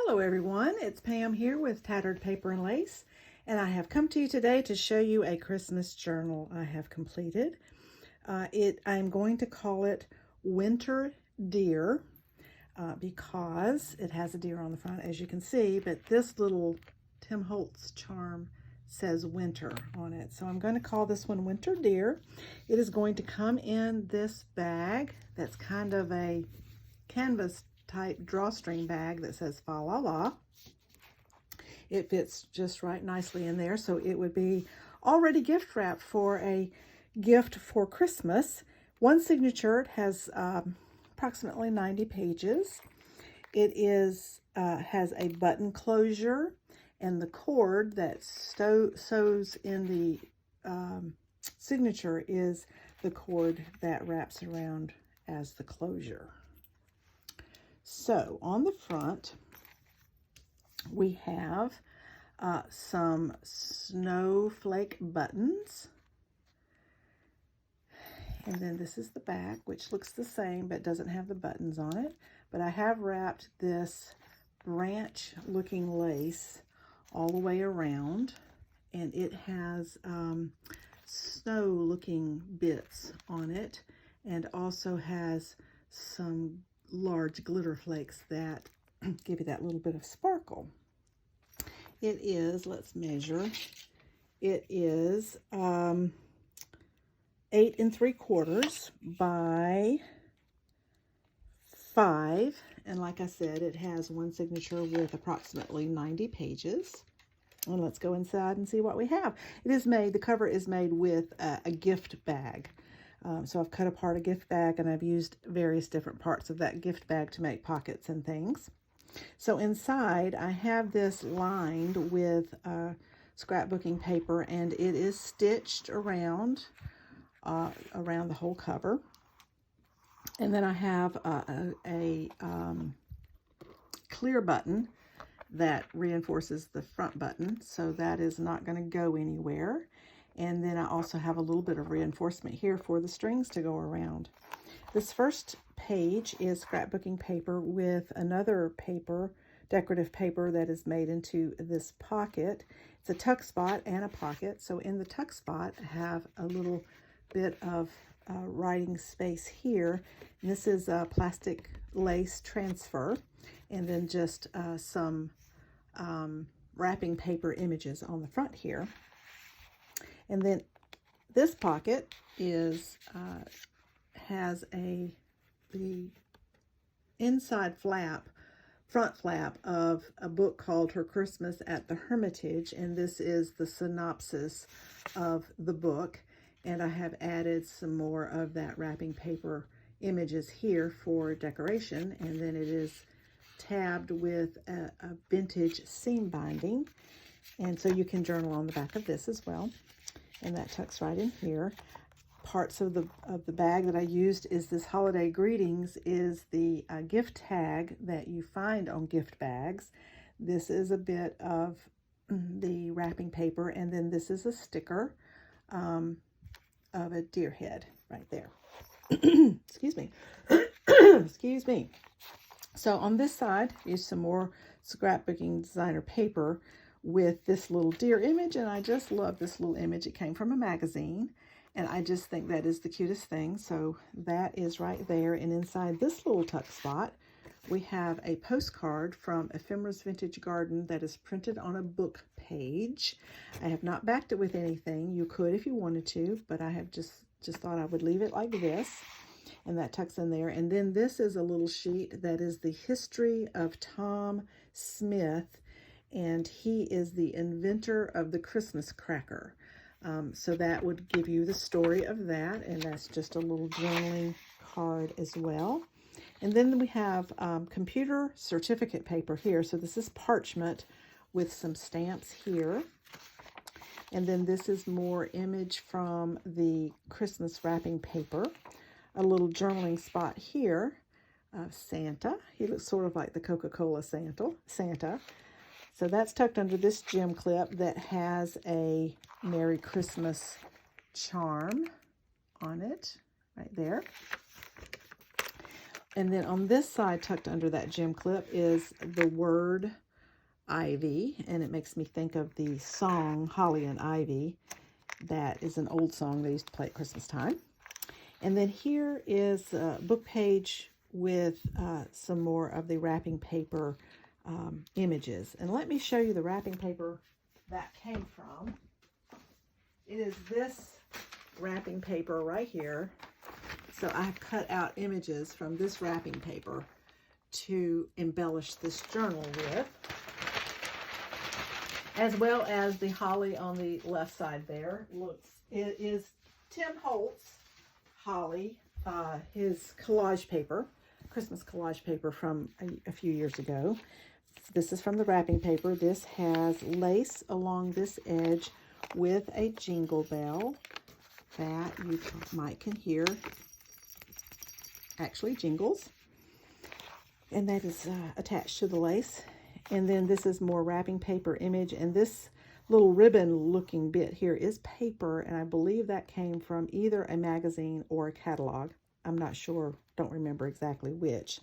Hello everyone, it's Pam here with Tattered Paper and Lace, and I have come to you today to show you a Christmas journal I have completed. I'm going to call it Winter Deer because it has a deer on the front, as you can see, but this little Tim Holtz charm says winter on it. So I'm going to call this one Winter Deer. It is going to come in this bag that's kind of a canvas type drawstring bag that says fa la la. It fits just right nicely in there, so it would be already gift wrapped for a gift for Christmas. One signature. It has approximately 90 pages. It has a button closure, and the cord that sews in the signature is the cord that wraps around as the closure. So on the front, we have some snowflake buttons. And then this is the back, which looks the same but doesn't have the buttons on it. But I have wrapped this branch-looking lace all the way around, and it has snow-looking bits on it, and also has some large glitter flakes that give you that little bit of sparkle. It is, let's measure, it is 8 3/4 by 5, and like I said, it has one signature with approximately 90 pages. And let's go inside and see what we have. It is made, the cover is made with a gift bag. So I've cut apart a gift bag, and I've used various different parts of that gift bag to make pockets and things. So inside, I have this lined with scrapbooking paper, and it is stitched around the whole cover. And then I have a clear button that reinforces the front button, so that is not going to go anywhere. And then I also have a little bit of reinforcement here for the strings to go around. This first page is scrapbooking paper with another paper, decorative paper, that is made into this pocket. It's a tuck spot and a pocket. So in the tuck spot, I have a little bit of writing space here. And this is a plastic lace transfer, and then just some wrapping paper images on the front here. And then this pocket is has the inside flap, front flap of a book called Her Christmas at the Hermitage, and this is the synopsis of the book. And I have added some more of that wrapping paper images here for decoration, and then it is tabbed with a vintage seam binding, and so you can journal on the back of this as well. And that tucks right in here. Parts of the bag that I used is this holiday greetings is the gift tag that you find on gift bags. This is a bit of the wrapping paper, and then this is a sticker of a deer head right there. Excuse me. Excuse me. So on this side is some more scrapbooking designer paper with this little deer image, and I just love this little image. It came from a magazine, and I just think that is the cutest thing. So that is right there. And inside this little tuck spot, we have a postcard from Ephemera's Vintage Garden that is printed on a book page. I have not backed it with anything. You could if you wanted to, but I have just thought I would leave it like this. And that tucks in there. And then this is a little sheet that is the history of Tom Smith, and he is the inventor of the Christmas cracker. So that would give you the story of that, and that's just a little journaling card as well. And then we have computer certificate paper here. So this is parchment with some stamps here. And then this is more image from the Christmas wrapping paper. A little journaling spot here of Santa. He looks sort of like the Coca-Cola Santa. So that's tucked under this gem clip that has a Merry Christmas charm on it right there. And then on this side, tucked under that gem clip, is the word ivy, and it makes me think of the song Holly and Ivy. That is an old song they used to play at Christmas time. And then here is a book page with some more of the wrapping paper images. And let me show you the wrapping paper that came from. It is this wrapping paper right here. So I've cut out images from this wrapping paper to embellish this journal with, as well as the holly on the left side there. It is Tim Holtz holly, his collage paper, Christmas collage paper from a few years ago. This is from the wrapping paper. This has lace along this edge with a jingle bell that you can hear actually jingles, and that is attached to the lace. And then this is more wrapping paper image, and this little ribbon looking bit here is paper, and I believe that came from either a magazine or a catalog. I'm not sure, don't remember exactly which.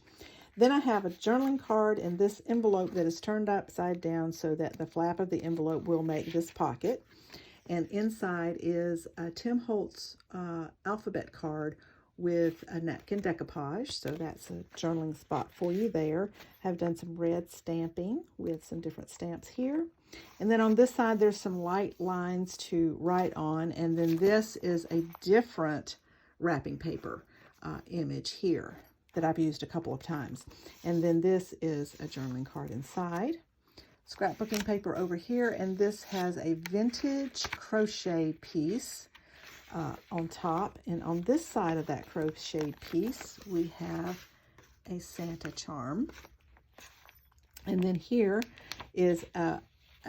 Then I have a journaling card in this envelope that is turned upside down so that the flap of the envelope will make this pocket. And inside is a Tim Holtz alphabet card with a napkin decoupage, so that's a journaling spot for you there. I've done some red stamping with some different stamps here. And then on this side, there's some light lines to write on, and then this is a different wrapping paper image here that I've used a couple of times. And then this is a journaling card inside. Scrapbooking paper over here, and this has a vintage crochet piece on top, and on this side of that crochet piece we have a Santa charm. And then here is a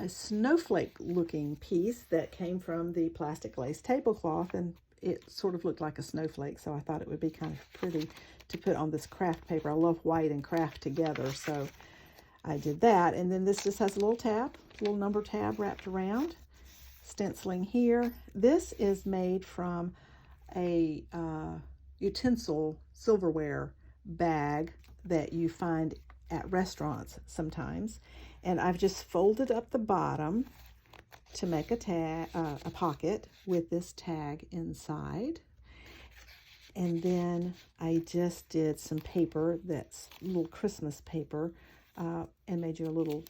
snowflake looking piece that came from the plastic lace tablecloth, and it sort of looked like a snowflake, so I thought it would be kind of pretty to put on this craft paper. I love white and craft together, so I did that. And then this just has a little tab, a little number tab wrapped around. Stenciling here. This is made from a utensil silverware bag that you find at restaurants sometimes, and I've just folded up the bottom to make a pocket with this tag inside. And then I just did some paper that's little Christmas paper and made you a little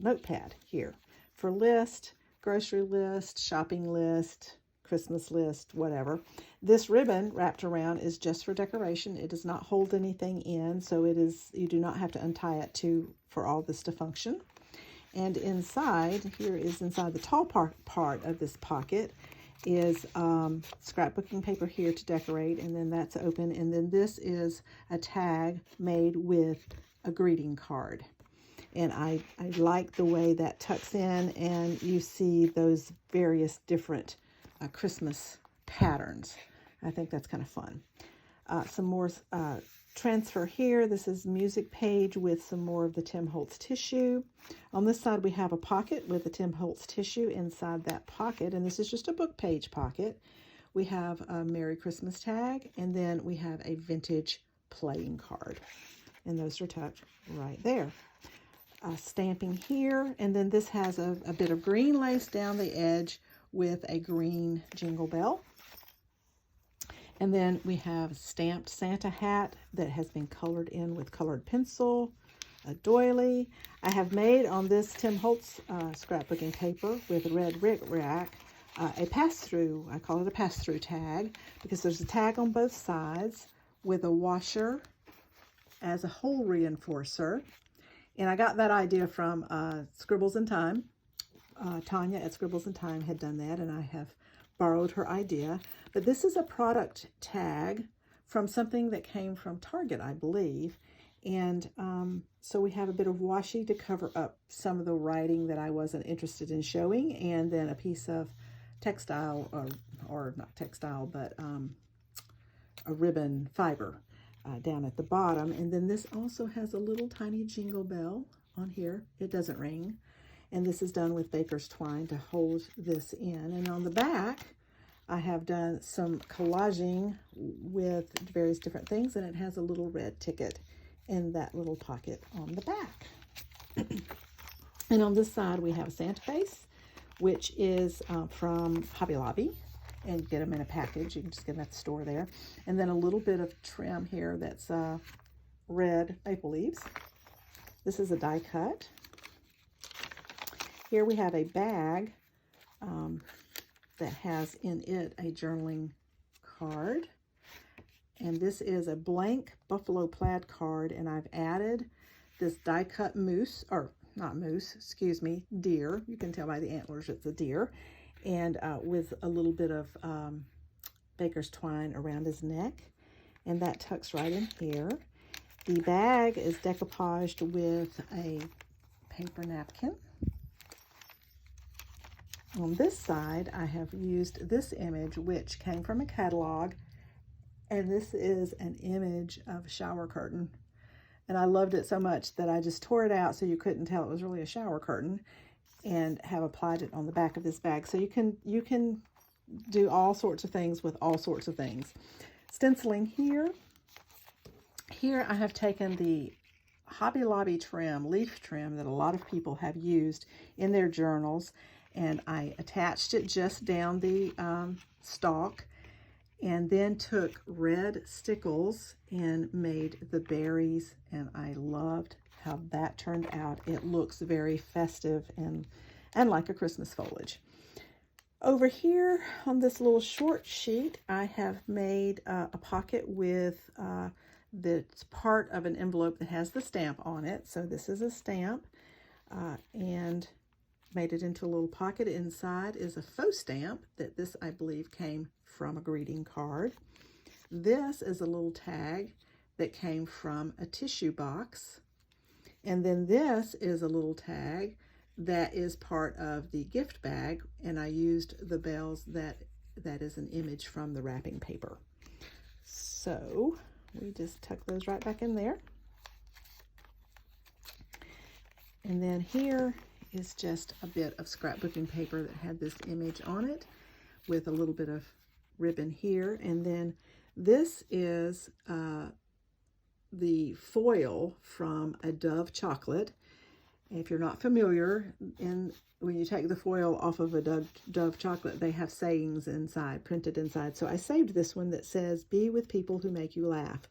notepad here for list, grocery list, shopping list, Christmas list, whatever. This ribbon wrapped around is just for decoration. It does not hold anything in, so you do not have to untie it for all this to function. And inside, here is inside the tall part of this pocket is scrapbooking paper here to decorate, and then that's open. And then this is a tag made with a greeting card. And I like the way that tucks in, and you see those various different Christmas patterns. I think that's kind of fun. Some more transfer here. This is music page with some more of the Tim Holtz tissue. On this side, we have a pocket with the Tim Holtz tissue inside that pocket, and this is just a book page pocket. We have a Merry Christmas tag, and then we have a vintage playing card, and those are tucked right there. Stamping here, and then this has a bit of green lace down the edge with a green jingle bell. And then we have a stamped Santa hat that has been colored in with colored pencil, a doily. I have made on this Tim Holtz scrapbooking paper with red rick rack a pass-through. I call it a pass-through tag because there's a tag on both sides with a washer as a hole reinforcer. And I got that idea from Scribbles in Time. Tanya at Scribbles in Time had done that, and I have borrowed her idea. But this is a product tag from something that came from Target, I believe. And so we have a bit of washi to cover up some of the writing that I wasn't interested in showing, and then a piece of textile, or not textile, but a ribbon fiber down at the bottom. And then this also has a little tiny jingle bell on here. It doesn't ring. And this is done with baker's twine to hold this in. And on the back, I have done some collaging with various different things, and it has a little red ticket in that little pocket on the back. And on this side, we have a Santa face, which is from Hobby Lobby, and you get them in a package. You can just get them at the store there. And then a little bit of trim here that's red maple leaves. This is a die cut. Here we have a bag that has in it a journaling card. And this is a blank buffalo plaid card, and I've added this die cut moose, or not moose, excuse me, deer. You can tell by the antlers it's a deer. And with a little bit of baker's twine around his neck. And that tucks right in here. The bag is decoupaged with a paper napkin. On this side, I have used this image, which came from a catalog. And this is an image of a shower curtain. And I loved it so much that I just tore it out so you couldn't tell it was really a shower curtain, and have applied it on the back of this bag. So you can do all sorts of things with all sorts of things. Stenciling here. Here I have taken the Hobby Lobby trim, leaf trim, that a lot of people have used in their journals, and I attached it just down the stalk, and then took red stickles and made the berries, and I loved how that turned out. It looks very festive and like a Christmas foliage. Over here on this little short sheet, I have made a pocket with that's part of an envelope that has the stamp on it. So this is a stamp, and made it into a little pocket. Inside is a faux stamp that this, I believe, came from a greeting card. This is a little tag that came from a tissue box. And then this is a little tag that is part of the gift bag, and I used the bells that is an image from the wrapping paper. So we just tuck those right back in there. And then here is just a bit of scrapbooking paper that had this image on it with a little bit of ribbon here. And then this is the foil from a Dove chocolate. If you're not familiar, when you take the foil off of a Dove chocolate, they have sayings inside, printed inside. So I saved this one that says, "Be with people who make you laugh."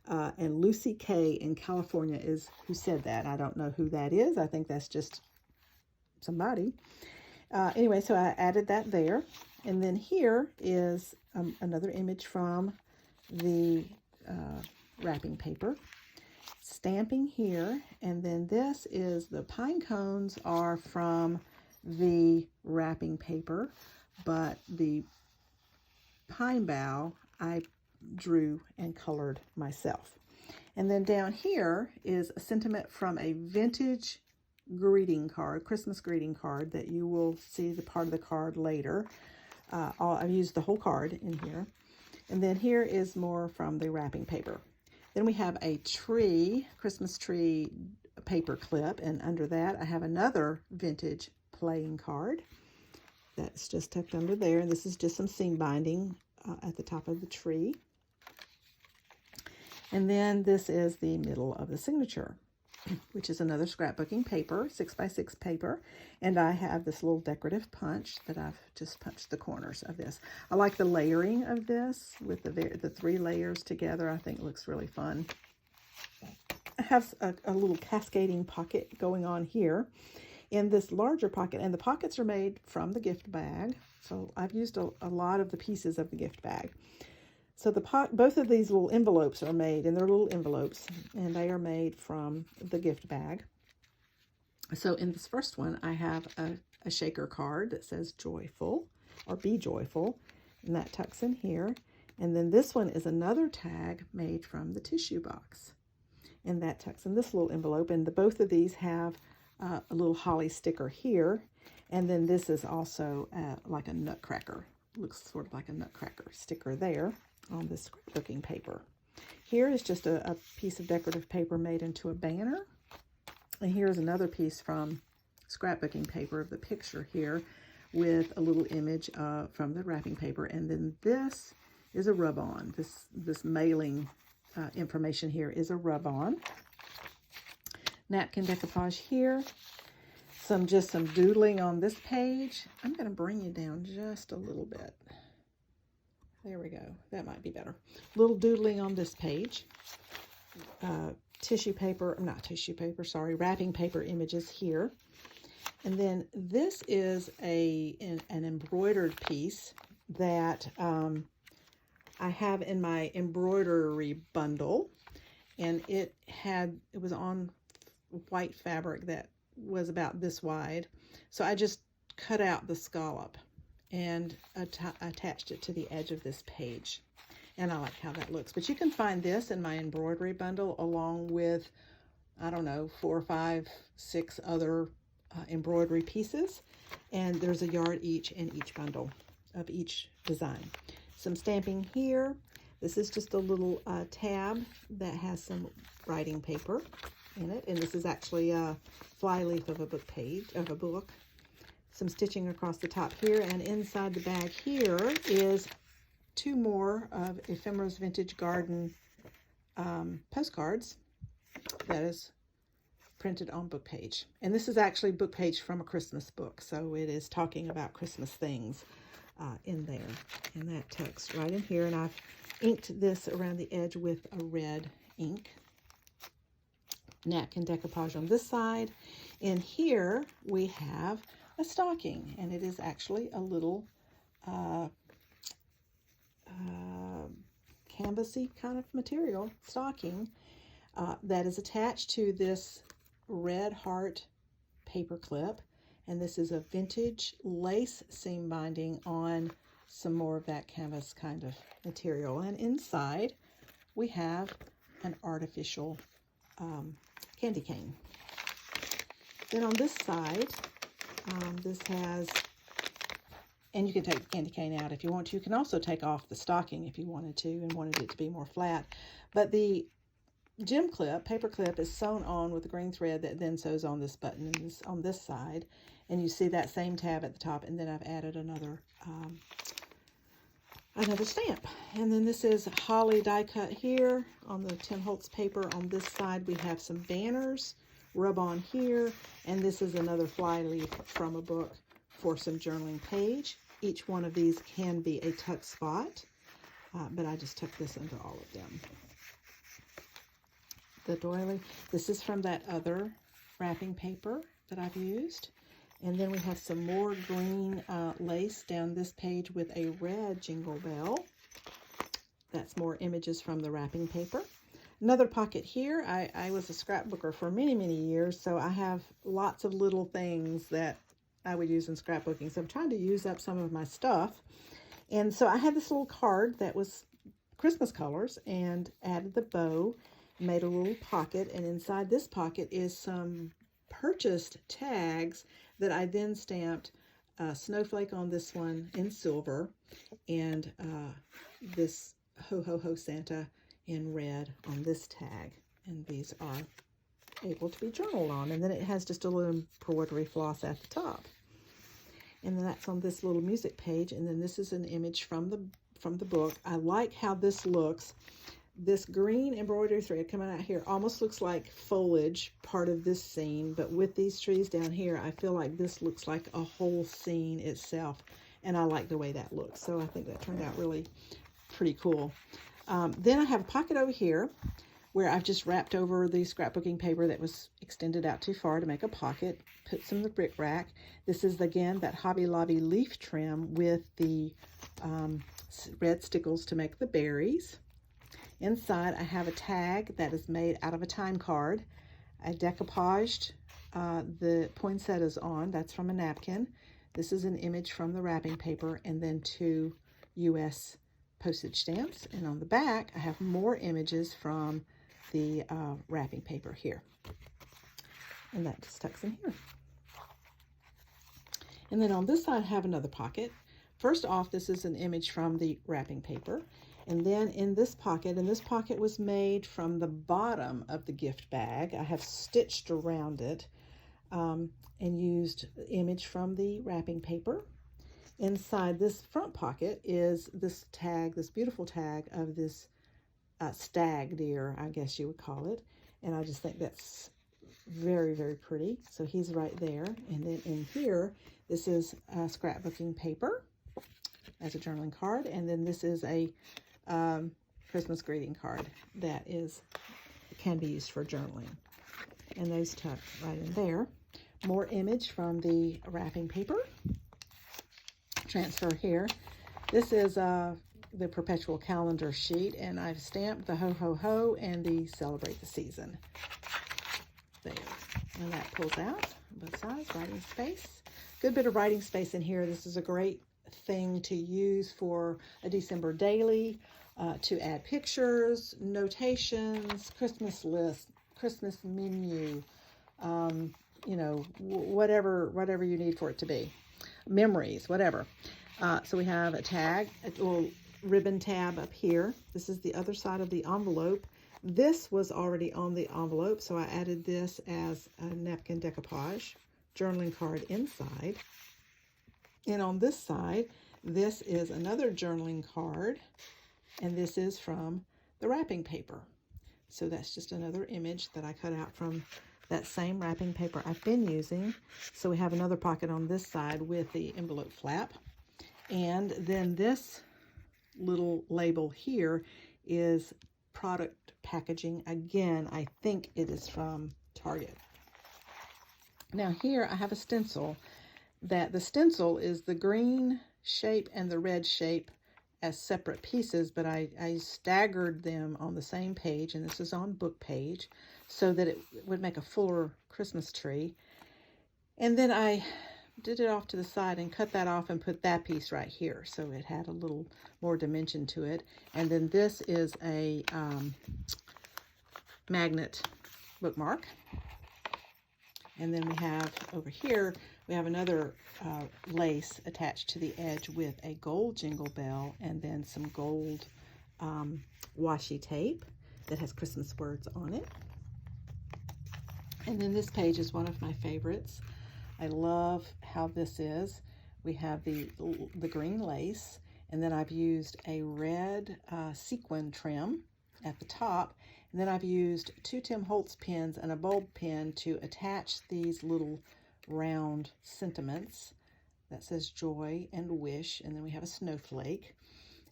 And Lucy Kay in California is who said that. I don't know who that is. I think that's just somebody. Anyway, so I added that there. And then here is another image from the wrapping paper. Stamping here, and then this is the pine cones are from the wrapping paper, but the pine bough I drew and colored myself. And then down here is a sentiment from a vintage greeting card, Christmas greeting card, that you will see the part of the card later. I've used the whole card in here. And then here is more from the wrapping paper. Then we have a tree, Christmas tree paper clip, and under that I have another vintage playing card that's just tucked under there. This is just some seam binding at the top of the tree. And then this is the middle of the signature, which is another scrapbooking paper, 6x6 paper. And I have this little decorative punch that I've just punched the corners of this. I like the layering of this with the 3 layers together. I think it looks really fun. I have a little cascading pocket going on here in this larger pocket, and the pockets are made from the gift bag. So I've used a lot of the pieces of the gift bag. So both of these little envelopes are made, and they're little envelopes, and they are made from the gift bag. So in this first one, I have a shaker card that says joyful, or be joyful, and that tucks in here. And then this one is another tag made from the tissue box, and that tucks in this little envelope. And both of these have a little holly sticker here, and then this is also like a nutcracker. Looks sort of like a nutcracker sticker there on this scrapbooking paper. Here is just a piece of decorative paper made into a banner. And here's another piece from scrapbooking paper of the picture here with a little image from the wrapping paper. And then this is a rub-on. This mailing information here is a rub-on. Napkin decoupage here. Just some doodling on this page. I'm going to bring you down just a little bit. There we go. That might be better. Little doodling on this page. Wrapping paper images here. And then this is an embroidered piece that I have in my embroidery bundle. And it was on white fabric that was about this wide. So I just cut out the scallop and attached it to the edge of this page. And I like how that looks. But you can find this in my embroidery bundle along with, I don't know, 4, 5, 6 other embroidery pieces. And there's a yard each in each bundle of each design. Some stamping here. This is just a little tab that has some writing paper in it. And this is actually a flyleaf of a book. Some stitching across the top here. And inside the bag here is 2 more of Ephemera's Vintage Garden postcards that is printed on book page. And this is actually book page from a Christmas book, so it is talking about Christmas things in there. And that tucks right in here, and I've inked this around the edge with a red ink. Napkin decoupage on this side. And here we have a stocking, and it is actually a little canvasy kind of material stocking that is attached to this red heart paper clip, and this is a vintage lace seam binding on some more of that canvas kind of material. And inside we have an artificial candy cane. Then on this side, this has, and you can take the candy cane out if you want to. You can also take off the stocking if you wanted to and wanted it to be more flat. But the gem clip, paper clip, is sewn on with a green thread that then sews on this button on this side. And you see that same tab at the top, and then I've added another stamp. And then this is holly die cut here on the Tim Holtz paper. On this side we have some banners, rub on here, and this is another flyleaf from a book for some journaling page. Each one of these can be a tuck spot, but I just tucked this into all of them. The doily, this is from that other wrapping paper that I've used. And then we have some more green lace down this page with a red jingle bell. That's more images from the wrapping paper. Another pocket here. I was a scrapbooker for many, many years, so I have lots of little things that I would use in scrapbooking. So I'm trying to use up some of my stuff. And so I had this little card that was Christmas colors and added the bow, made a little pocket, and inside this pocket is some purchased tags that I then stamped snowflake on this one in silver, and this Ho Ho Ho Santa in red on this tag. And these are able to be journaled on. And then it has just a little embroidery floss at the top. And then that's on this little music page. And then this is an image from the book. I like how this looks. This green embroidery thread coming out here almost looks like foliage, part of this scene, but with these trees down here, I feel like this looks like a whole scene itself, and I like the way that looks. So I think that turned out really pretty cool. Then I have a pocket over here where I've just wrapped over the scrapbooking paper that was extended out too far to make a pocket, put some of the bric rack. This is, again, that Hobby Lobby leaf trim with the red stickles to make the berries. Inside, I have a tag that is made out of a time card. I decoupaged the poinsettias on. That's from a napkin. This is an image from the wrapping paper, and then 2 U.S. postage stamps. And on the back, I have more images from the wrapping paper here. And that just tucks in here. And then on this side, I have another pocket. First off, this is an image from the wrapping paper. And then in this pocket, and this pocket was made from the bottom of the gift bag. I have stitched around it and used the image from the wrapping paper. Inside this front pocket is this tag, this beautiful tag of this stag deer, I guess you would call it. And I just think that's very, very pretty. So he's right there. And then in here, this is scrapbooking paper as a journaling card. And then this is a Christmas greeting card that can be used for journaling. And those tuck right in there. More image from the wrapping paper. Transfer here. This is the perpetual calendar sheet, and I've stamped the ho ho ho and the celebrate the season there. And that pulls out both sides. Writing space. Good bit of writing space in here. This is a great thing to use for a December daily, to add pictures, notations, Christmas list, Christmas menu, you know, whatever you need for it to be. Memories, whatever. So we have a tag, a little ribbon tab up here. This is the other side of the envelope. This was already on the envelope, so I added this as a napkin decoupage, journaling card inside. And on this side, this is another journaling card, and this is from the wrapping paper. So that's just another image that I cut out from that same wrapping paper I've been using. So we have another pocket on this side with the envelope flap. And then this little label here is product packaging. Again, I think it is from Target. Now here I have a stencil that the stencil is the green shape and the red shape as separate pieces, but I staggered them on the same page, and this is on book page, so that it would make a fuller Christmas tree. And then I did it off to the side and cut that off and put that piece right here, so it had a little more dimension to it. And then this is a magnet bookmark. And then we have over here, we have another lace attached to the edge with a gold jingle bell and then some gold washi tape that has Christmas words on it. And then this page is one of my favorites. I love how this is. We have the green lace, and then I've used a red sequin trim at the top. And then I've used 2 Tim Holtz pins and a bulb pin to attach these little round sentiments that says joy and wish. And then we have a snowflake.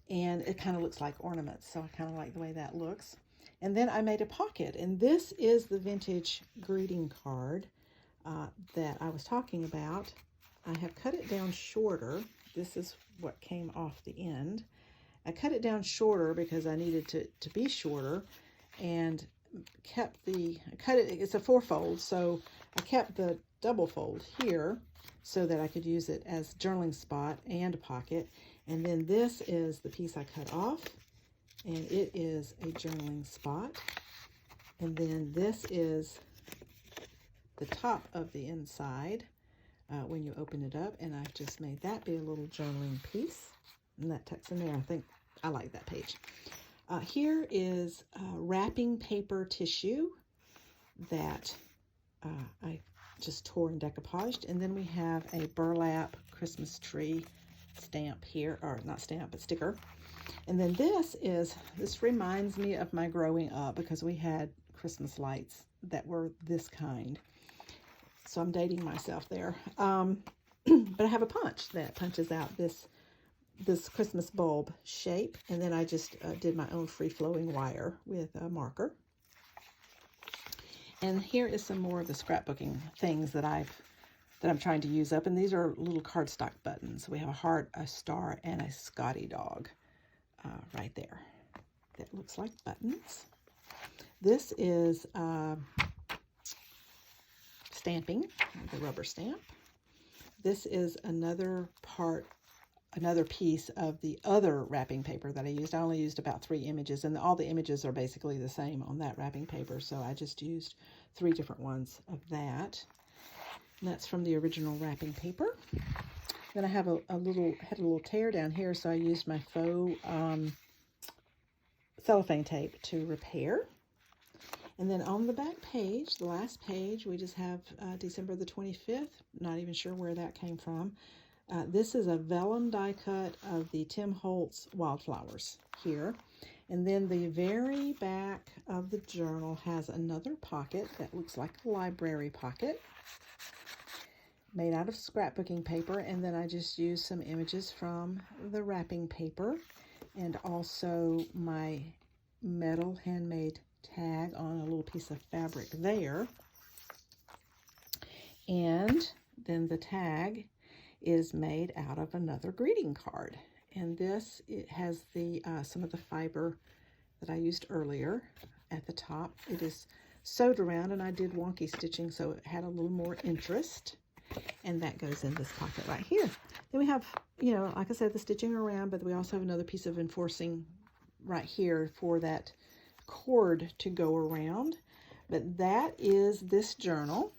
And it kind of looks like ornaments, so I kind of like the way that looks. And then I made a pocket, and this is the vintage greeting card that I was talking about. I have cut it down shorter. This is what came off the end. I cut it down shorter because I needed to be shorter, and it's a 4-fold, so I kept the double fold here so that I could use it as journaling spot and a pocket. And then this is the piece I cut off, and it is a journaling spot. And then this is the top of the inside when you open it up, and I've just made that be a little journaling piece, and that tucks in there. I think I like that page. Here is wrapping paper tissue that I just tore and decoupaged, and then we have a burlap Christmas tree stamp here, or not stamp, but sticker. And then this reminds me of my growing up, because we had Christmas lights that were this kind. So I'm dating myself there. But I have a punch that punches out this Christmas bulb shape, and then I just did my own free-flowing wire with a marker. And here is some more of the scrapbooking things that I'm trying to use up, and these are little cardstock buttons. We have a heart, a star, and a Scotty dog right there. That looks like buttons. This is stamping, the rubber stamp. This is another piece of the other wrapping paper that I used. I only used about 3 images, and all the images are basically the same on that wrapping paper, so I just used 3 different ones of that. And that's from the original wrapping paper. Then I have had a little tear down here, so I used my faux cellophane tape to repair. And then on the back page, the last page, we just have December the 25th. Not even sure where that came from. This is a vellum die cut of the Tim Holtz Wildflowers here. And then the very back of the journal has another pocket that looks like a library pocket made out of scrapbooking paper. And then I just used some images from the wrapping paper and also my metal handmade tag on a little piece of fabric there. And then the tag is made out of another greeting card. And this, it has the some of the fiber that I used earlier at the top. It is sewed around, and I did wonky stitching, so it had a little more interest. And that goes in this pocket right here. Then we have, you know, like I said, the stitching around, but we also have another piece of enforcing right here for that cord to go around. But that is this journal.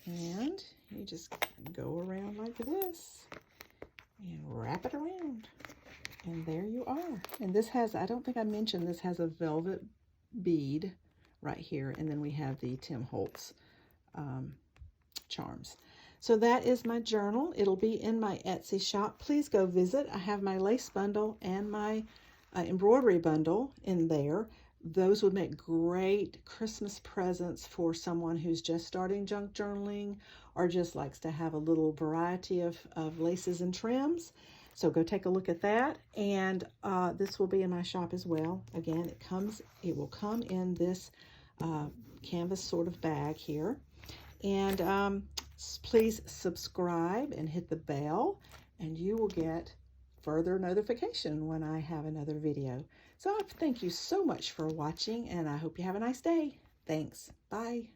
And you just go around like this and wrap it around. And there you are. And this has, I don't think I mentioned, this has a velvet bead right here. And then we have the Tim Holtz charms. So that is my journal. It'll be in my Etsy shop. Please go visit. I have my lace bundle and my embroidery bundle in there. Those would make great Christmas presents for someone who's just starting junk journaling or just likes to have a little variety of laces and trims. So go take a look at that. And this will be in my shop as well. Again, it will come in this canvas sort of bag here. And please subscribe and hit the bell, and you will get further notification when I have another video. So thank you so much for watching, and I hope you have a nice day. Thanks. Bye.